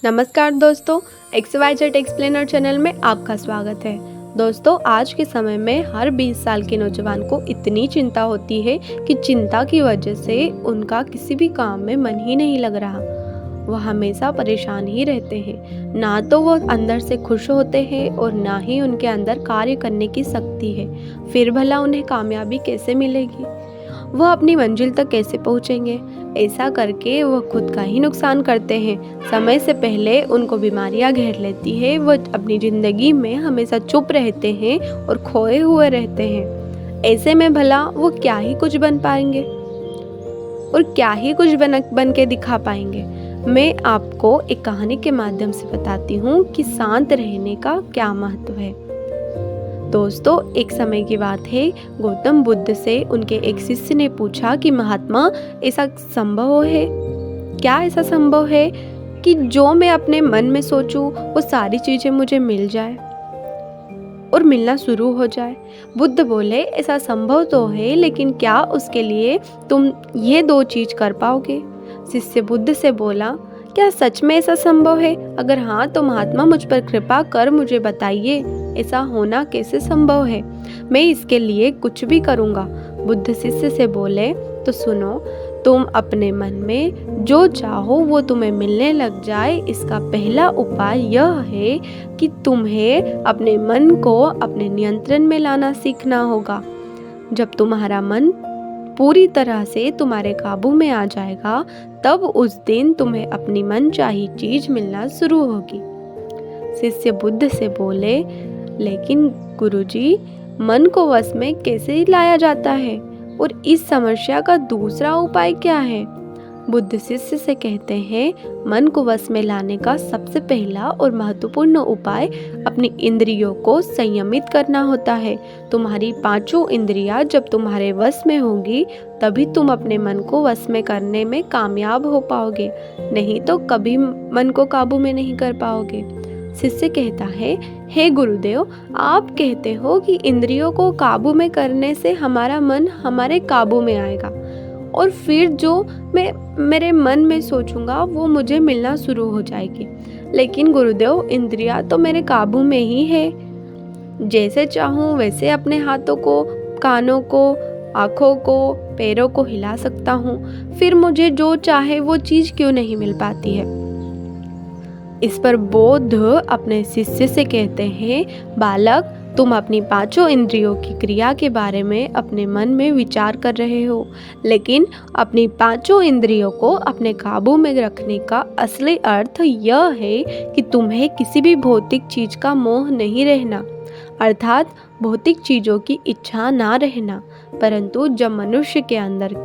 नमस्कार दोस्तों, XYZ explainer channel में आपका स्वागत है। दोस्तों, आज के समय में हर 20 साल के नौजवान को इतनी चिंता होती है कि चिंता की वजह से उनका किसी भी काम में मन ही नहीं लग रहा। वह हमेशा परेशान ही रहते हैं। ना तो वो अंदर से खुश होते हैं और ना ही उनके अंदर कार्य करने की शक्ति है। फिर भला उन्हें कामयाबी कैसे मिलेगी? वह अपनी मंजिल तक कैसे पहुंचेंगे? ऐसा करके वह खुद का ही नुकसान करते हैं। समय से पहले उनको बीमारियां घेर लेती है। वह अपनी ज़िंदगी में हमेशा चुप रहते हैं और खोए हुए रहते हैं। ऐसे में भला वो क्या ही कुछ बन पाएंगे और क्या ही कुछ बन के दिखा पाएंगे। मैं आपको एक कहानी के माध्यम से बताती हूँ कि शांत रहने का क्या महत्व है। दोस्तों, एक समय की बात है। गौतम बुद्ध से उनके एक शिष्य ने पूछा कि महात्मा, ऐसा संभव है क्या, ऐसा संभव है कि जो मैं अपने मन में सोचूं वो सारी चीजें मुझे मिल जाए और मिलना शुरू हो जाए? बुद्ध बोले, ऐसा संभव तो है, लेकिन क्या उसके लिए तुम ये दो चीज कर पाओगे? शिष्य बुद्ध से बोला, क्या सच में ऐसा संभव है? अगर हाँ तो महात्मा मुझ पर कृपा कर मुझे बताइए, ऐसा होना कैसे संभव है? मैं इसके लिए कुछ भी करूँगा। बुद्ध शिष्य से बोले, तो सुनो, तुम अपने मन में जो चाहो वो तुम्हें मिलने लग जाए। इसका पहला उपाय यह है कि तुम्हें अपने मन को अपने नियंत्रण में लाना सीखना होगा। जब तुम्हारा मन पूरी तरह से तुम्हारे काबू में आ जाएगा, तब उस दिन तुम्हें अपनी मनचाही चीज मिलना शुरू होगी। शिष्य बुद्ध से बोले, लेकिन गुरुजी, मन को वश में कैसे लाया जाता है और इस समस्या का दूसरा उपाय क्या है? बुद्ध शिष्य से कहते हैं, मन को वश में लाने का सबसे पहला और महत्वपूर्ण उपाय अपनी इंद्रियों को संयमित करना होता है। तुम्हारी पांचों इंद्रियां जब तुम्हारे वश में होंगी, तभी तुम अपने मन को वश में करने में कामयाब हो पाओगे, नहीं तो कभी मन को काबू में नहीं कर पाओगे। शिष्य कहता है, हे गुरुदेव, आप कहते हो कि इंद्रियों को काबू में करने से हमारा मन हमारे काबू में आएगा और फिर जो मैं मेरे मन में सोचूंगा वो मुझे मिलना शुरू हो जाएगी। लेकिन गुरुदेव, इंद्रियां तो मेरे काबू में ही है। जैसे चाहूँ वैसे अपने हाथों को, कानों को, आँखों को, पैरों को हिला सकता हूँ। फिर मुझे जो चाहे वो चीज़ क्यों नहीं मिल पाती है? इस पर बुद्ध अपने शिष्य से कहते हैं, बालक, तुम अपनी पांचों इंद्रियों की क्रिया के बारे में अपने मन में विचार कर रहे हो, लेकिन अपनी पांचों इंद्रियों को अपने काबू में रखने का असली अर्थ यह है कि तुम्हें किसी भी भौतिक चीज का मोह नहीं रहना, अर्थात भौतिक चीजों की इच्छा ना रहना। परंतु जब मनुष्य के अंदर,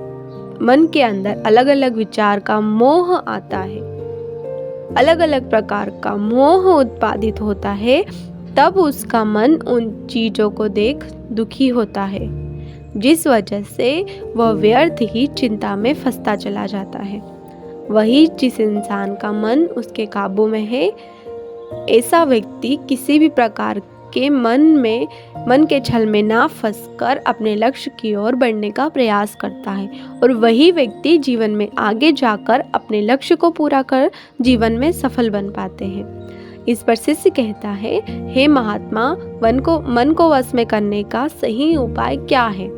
मन के अंदर अलग अलग विचार का मोह आता है, अलग अलग प्रकार का मोह उत्पादित होता है, तब उसका मन उन चीजों को देख दुखी होता है, जिस वजह से वह व्यर्थ ही चिंता में फंसता चला जाता है। वही जिस इंसान का मन उसके काबू में है, ऐसा व्यक्ति किसी भी प्रकार के मन के छल में ना फंसकर अपने लक्ष्य की ओर बढ़ने का प्रयास करता है, और वही व्यक्ति जीवन में आगे जाकर अपने लक्ष्य को पूरा कर जीवन में सफल बन पाते हैं। इस पर शिष्य कहता है, हे महात्मा, मन को वश में करने का सही उपाय क्या है?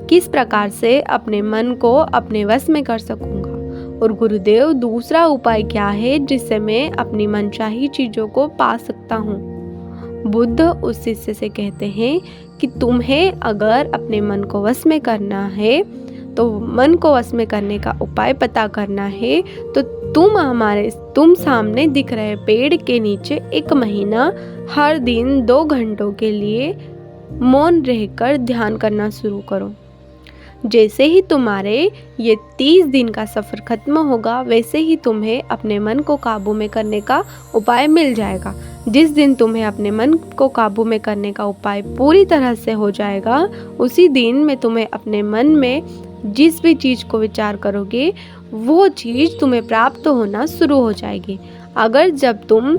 किस प्रकार से अपने मन को अपने वश में कर सकूंगा? और गुरुदेव, दूसरा उपाय क्या है जिससे मैं अपनी मनचाही चीजों को पा सकता हूँ? बुद्ध उस शिष्य से कहते हैं कि तुम्हें अगर अपने मन को वश में करना है, तो मन को वश में करने का उपाय पता करना है, तो तुम सामने दिख रहे पेड़ के नीचे 1 महीना हर दिन 2 घंटों के लिए मौन रहकर ध्यान करना शुरू करो। जैसे ही तुम्हारे ये 30 दिन का सफ़र खत्म होगा, वैसे ही तुम्हें अपने मन को काबू में करने का उपाय मिल जाएगा। जिस दिन तुम्हें अपने मन को काबू में करने का उपाय पूरी तरह से हो जाएगा, उसी दिन में तुम्हें अपने मन में जिस भी चीज़ को विचार करोगे, वो चीज़ तुम्हें प्राप्त होना शुरू हो जाएगी। अगर जब तुम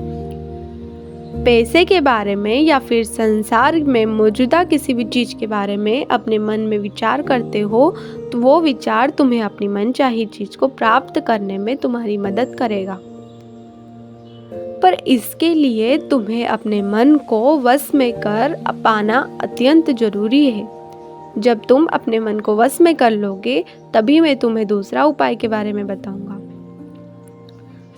पैसे के बारे में या फिर संसार में मौजूदा किसी भी चीज़ के बारे में अपने मन में विचार करते हो, तो वो विचार तुम्हें अपनी मनचाही चीज़ को प्राप्त करने में तुम्हारी मदद करेगा। पर इसके लिए तुम्हें अपने मन को वश में कर पाना अत्यंत जरूरी है। जब तुम अपने मन को वश में कर लोगे तभी मैं तुम्हें दूसरा उपाय के बारे में बताऊंगा।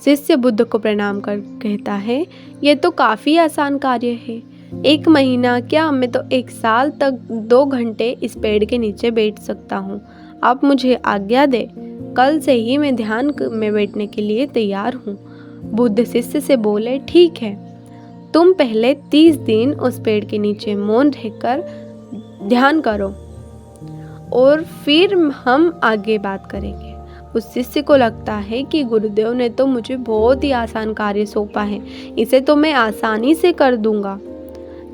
शिष्य बुद्ध को प्रणाम कर कहता है, यह तो काफ़ी आसान कार्य है। 1 महीना क्या, मैं तो 1 साल तक 2 घंटे इस पेड़ के नीचे बैठ सकता हूँ। आप मुझे आज्ञा दे, कल से ही मैं ध्यान में बैठने के लिए तैयार हूँ। बुद्ध शिष्य से बोले, ठीक है, तुम पहले 30 दिन उस पेड़ के नीचे मौन रहकर ध्यान करो और फिर हम आगे बात करेंगे। उस शिष्य को लगता है कि गुरुदेव ने तो मुझे बहुत ही आसान कार्य सौंपा है, इसे तो मैं आसानी से कर दूंगा।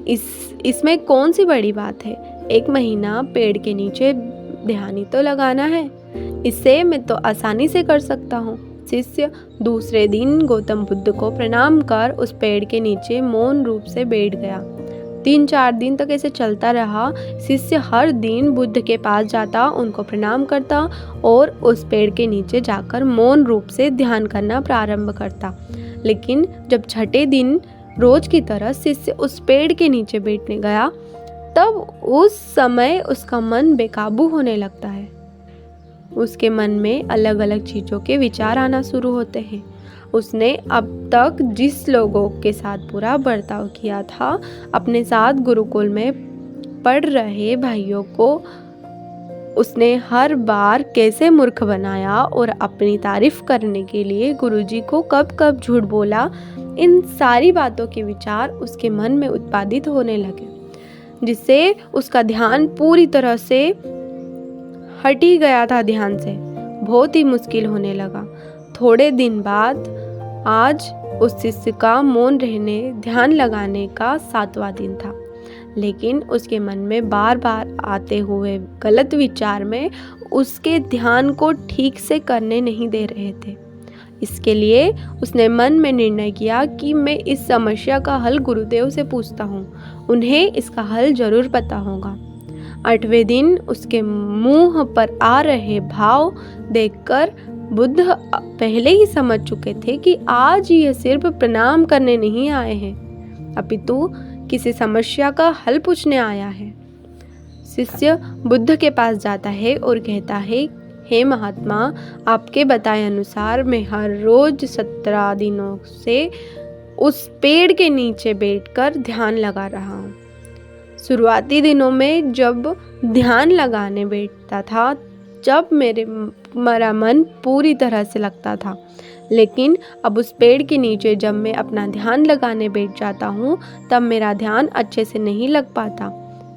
इसमें कौन सी बड़ी बात है। 1 महीना पेड़ के नीचे ध्यान ही तो लगाना है, इसे मैं तो आसानी से कर सकता हूँ। शिष्य दूसरे दिन गौतम बुद्ध को प्रणाम कर उस पेड़ के नीचे मौन रूप से बैठ गया। 3-4 दिन तक ऐसे चलता रहा। शिष्य हर दिन बुद्ध के पास जाता, उनको प्रणाम करता और उस पेड़ के नीचे जाकर मौन रूप से ध्यान करना प्रारंभ करता। लेकिन जब छठे दिन रोज की तरह शिष्य उस पेड़ के नीचे बैठने गया, तब उस समय उसका मन बेकाबू होने लगता है। उसके मन में अलग अलग चीज़ों के विचार आना शुरू होते हैं। उसने अब तक जिस लोगों के साथ बुरा बर्ताव किया था, अपने साथ गुरुकुल में पढ़ रहे भाइयों को उसने हर बार कैसे मूर्ख बनाया और अपनी तारीफ करने के लिए गुरुजी को कब कब झूठ बोला, इन सारी बातों के विचार उसके मन में उत्पादित होने लगे, जिससे उसका ध्यान पूरी तरह से हट ही गया था। ध्यान से बहुत ही मुश्किल होने लगा। थोड़े दिन बाद आज उस शिष्य का मौन रहने ध्यान लगाने का 7वां दिन था, लेकिन उसके मन में बार बार आते हुए गलत विचार में उसके ध्यान को ठीक से करने नहीं दे रहे थे। इसके लिए उसने मन में निर्णय किया कि मैं इस समस्या का हल गुरुदेव से पूछता हूँ, उन्हें इसका हल जरूर पता होगा। 8वें दिन उसके मुंह पर आ रहे भाव देखकर बुद्ध पहले ही समझ चुके थे कि आज यह सिर्फ प्रणाम करने नहीं आए हैं, अपितु किसी समस्या का हल पूछने आया है। शिष्य बुद्ध के पास जाता है और कहता है, हे महात्मा, आपके बताए अनुसार मैं हर रोज 17 दिनों से उस पेड़ के नीचे बैठकर ध्यान लगा रहा हूँ। शुरुआती दिनों में जब ध्यान लगाने बैठता था, जब मेरा मन पूरी तरह से लगता था, लेकिन अब उस पेड़ के नीचे जब मैं अपना ध्यान लगाने बैठ जाता हूँ, तब मेरा ध्यान अच्छे से नहीं लग पाता।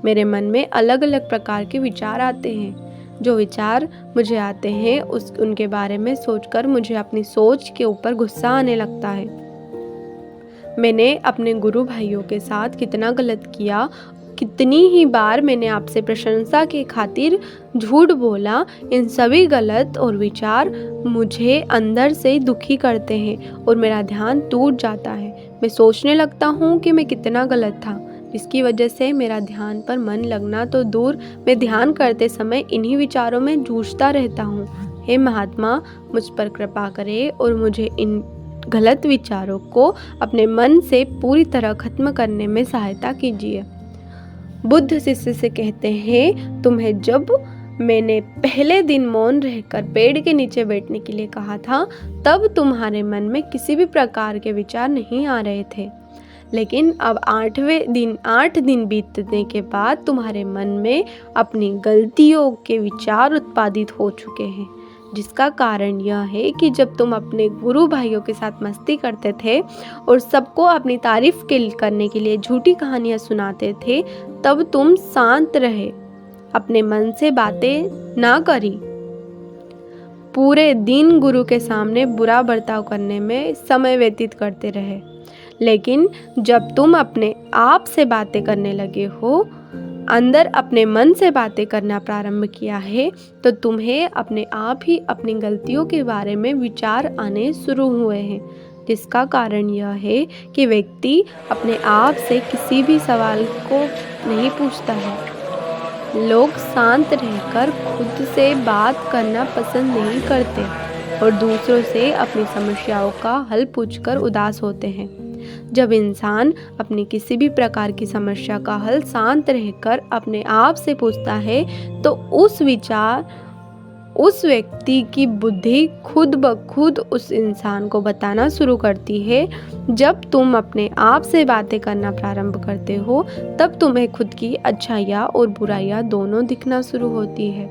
मेरे मन में अलग अलग प्रकार के विचार आते हैं। जो विचार मुझे आते हैं उनके बारे में सोचकर मुझे अपनी सोच के ऊपर गुस्सा आने लगता है। मैंने अपने गुरु भाइयों के साथ कितना गलत किया, कितनी ही बार मैंने आपसे प्रशंसा के खातिर झूठ बोला। इन सभी गलत और विचार मुझे अंदर से दुखी करते हैं और मेरा ध्यान टूट जाता है। मैं सोचने लगता हूँ कि मैं कितना गलत था, जिसकी वजह से मेरा ध्यान पर मन लगना तो दूर, मैं ध्यान करते समय इन्हीं विचारों में जूझता रहता हूँ। हे महात्मा, मुझ पर कृपा करें और मुझे इन गलत विचारों को अपने मन से पूरी तरह खत्म करने में सहायता कीजिए। बुद्ध शिष्य से कहते हैं, तुम्हें जब मैंने पहले दिन मौन रहकर पेड़ के नीचे बैठने के लिए कहा था, तब तुम्हारे मन में किसी भी प्रकार के विचार नहीं आ रहे थे, लेकिन अब 8 दिन बीतने के बाद तुम्हारे मन में अपनी गलतियों के विचार उत्पादित हो चुके हैं, जिसका कारण यह है कि जब तुम अपने गुरु भाइयों के साथ मस्ती करते थे और सबको अपनी तारीफ करने के लिए झूठी कहानियाँ सुनाते थे, तब तुम शांत रहे, अपने मन से बातें ना करी, पूरे दिन गुरु के सामने बुरा बर्ताव करने में समय व्यतीत करते रहे। लेकिन जब तुम अपने आप से बातें करने लगे हो, अंदर अपने मन से बातें करना प्रारंभ किया है, तो तुम्हें अपने आप ही अपनी गलतियों के बारे में विचार आने शुरू हुए हैं, जिसका कारण यह है कि व्यक्ति अपने आप से किसी भी सवाल को नहीं पूछता है। लोग शांत रहकर खुद से बात करना पसंद नहीं करते। और दूसरों से अपनी समस्याओं का हल पूछकर उदास होते हैं। जब इंसान अपनी किसी भी प्रकार की समस्या का हल शांत रहकर अपने आप से पूछता है तो उस व्यक्ति की बुद्धि खुद ब खुद उस इंसान को बताना शुरू करती है। जब तुम अपने आप से बातें करना प्रारंभ करते हो तब तुम्हें खुद की अच्छाइयाँ और बुराइयाँ दोनों दिखना शुरू होती है,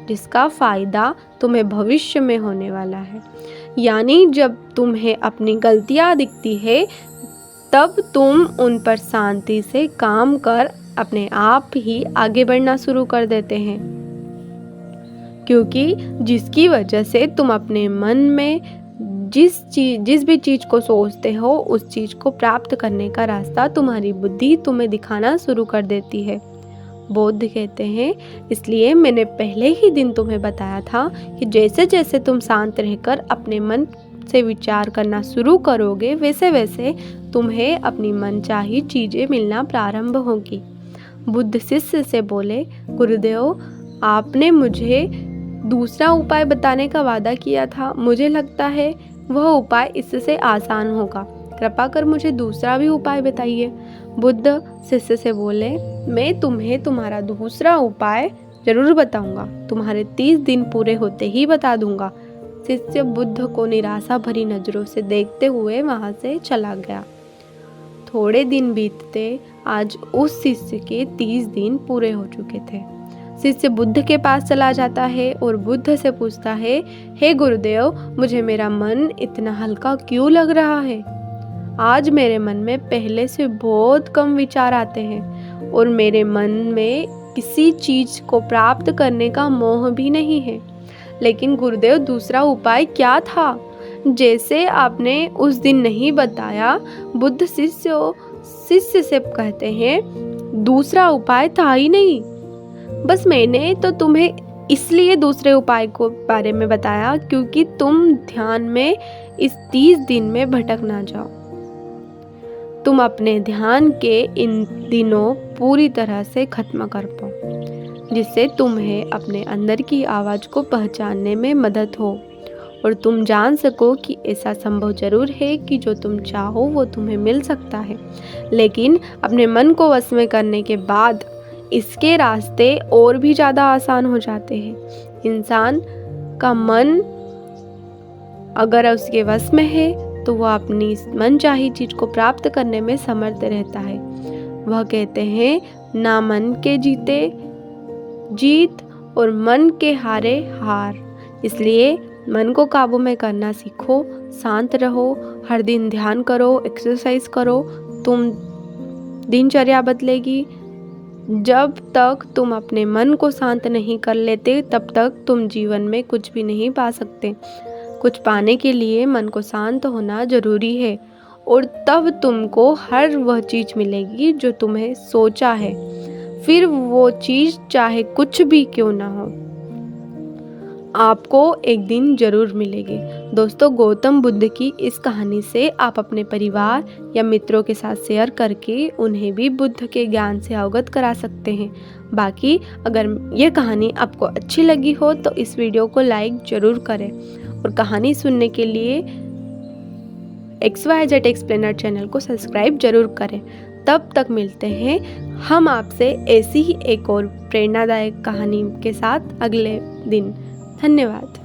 जिसका फ़ायदा तुम्हें भविष्य में होने वाला है। यानी जब तुम्हें अपनी गलतियाँ दिखती है तब तुम उन पर शांति से काम कर अपने आप ही आगे बढ़ना शुरू कर देते हैं, क्योंकि जिसकी वजह से तुम अपने मन में जिस भी चीज़ को सोचते हो उस चीज़ को प्राप्त करने का रास्ता तुम्हारी बुद्धि तुम्हें दिखाना शुरू कर देती है। बौद्ध कहते हैं, इसलिए मैंने पहले ही दिन तुम्हें बताया था कि जैसे जैसे तुम शांत रहकर अपने मन से विचार करना शुरू करोगे वैसे वैसे तुम्हें अपनी मनचाही चीज़ें मिलना प्रारंभ होगी। बुद्ध शिष्य से बोले, गुरुदेव, आपने मुझे दूसरा उपाय बताने का वादा किया था। मुझे लगता है वह उपाय इससे आसान होगा। कृपा कर मुझे दूसरा भी उपाय बताइए। बुद्ध शिष्य से बोले, मैं तुम्हें तुम्हारा दूसरा उपाय जरूर बताऊंगा। तुम्हारे 30 दिन पूरे होते ही बता दूंगा। शिष्य बुद्ध को निराशा भरी नजरों से देखते हुए वहां से चला गया। थोड़े दिन बीतते आज उस शिष्य के 30 दिन पूरे हो चुके थे। शिष्य बुद्ध के पास चला जाता है और बुद्ध से पूछता है, हे गुरुदेव, मुझे मेरा मन इतना हल्का क्यों लग रहा है? आज मेरे मन में पहले से बहुत कम विचार आते हैं और मेरे मन में किसी चीज को प्राप्त करने का मोह भी नहीं है। लेकिन गुरुदेव, दूसरा उपाय क्या था? जैसे आपने उस दिन नहीं बताया। बुद्ध शिष्य से कहते हैं, दूसरा उपाय था ही नहीं। बस मैंने तो तुम्हें इसलिए दूसरे उपाय को बारे में बताया क्योंकि तुम ध्यान में इस 30 दिन में भटक ना जाओ। तुम अपने ध्यान के इन दिनों पूरी तरह से खत्म कर पाओ, जिससे तुम्हें अपने अंदर की आवाज़ को पहचानने में मदद हो और तुम जान सको कि ऐसा संभव जरूर है कि जो तुम चाहो वो तुम्हें मिल सकता है। लेकिन अपने मन को वश में करने के बाद इसके रास्ते और भी ज़्यादा आसान हो जाते हैं। इंसान का मन अगर उसके वश में है तो वह अपनी मनचाही चीज़ को प्राप्त करने में समर्थ रहता है। वह कहते हैं, ना मन के जीते जीत और मन के हारे हार। इसलिए मन को काबू में करना सीखो, शांत रहो, हर दिन ध्यान करो, एक्सरसाइज करो। तुम दिनचर्या बदलेगी। जब तक तुम अपने मन को शांत नहीं कर लेते तब तक तुम जीवन में कुछ भी नहीं पा सकते। कुछ पाने के लिए मन को शांत होना जरूरी है और तब तुमको हर वह चीज़ मिलेगी जो तुम्हें सोचा है। फिर वो चीज़ चाहे कुछ भी क्यों ना हो, आपको एक दिन जरूर मिलेगी। दोस्तों, गौतम बुद्ध की इस कहानी से आप अपने परिवार या मित्रों के साथ शेयर करके उन्हें भी बुद्ध के ज्ञान से अवगत करा सकते हैं। बाकी अगर ये कहानी आपको अच्छी लगी हो तो इस वीडियो को लाइक ज़रूर करें और कहानी सुनने के लिए XYZ एक्सप्लेनर चैनल को सब्सक्राइब जरूर करें। तब तक मिलते हैं हम आपसे ऐसी ही एक और प्रेरणादायक कहानी के साथ अगले दिन। धन्यवाद।